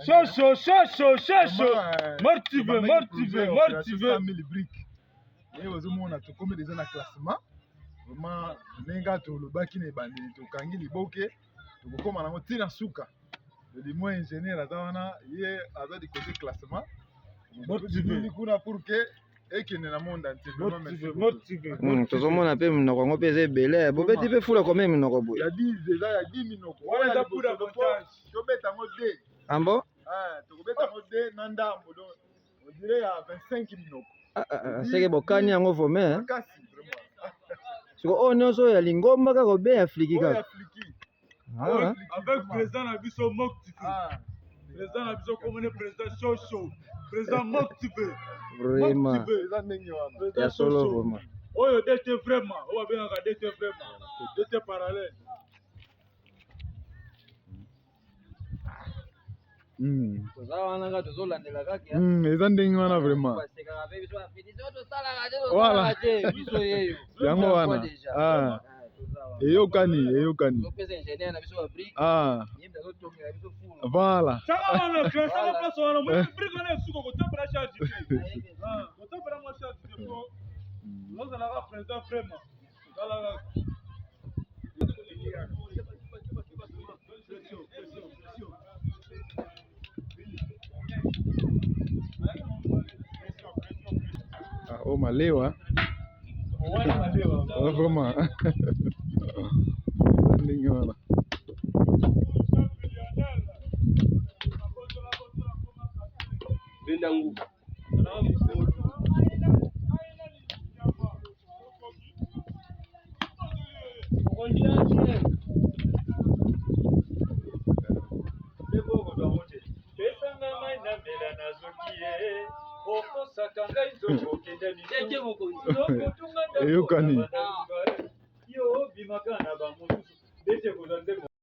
Chaud. Motivé. Et aux hommes, on a tout comme des ans à classement. Vraiment, nenga to le baki ne bandi to kangi liboke to koma na motina suka. Le moins ingénieur azana ye aza di côté classement. Motivé kuna pour que ekene na monde entier. Motivé. Tozomona pe minoko ngo pe ebele. Bobeti pe fula comme minoko boye. Ya 10 minoko. Ouais, ça pour avantage. To beta mo 2. Ambo? Ah, to beta mo 2 nanda mbodo. On dirait à 25 minoko. C'est que bokani yango vome hein. Kasi vraiment. Siko o nyonso ya lingomba ka ko be Afriki ka. Avec président Nabiso Motivé. Président Nabiso comme président chaud. Président Motivé. Vraiment. Ya solo vraiment. Oyo dete vraiment. On va bien regarder vraiment. Dete parallèle. Eza ndenge wana vraiment. Voilà. Yango wana. Eyokani. Voilà. Oh malewa. Vraiment. Ndenge wana. Bendangu. Eyokani.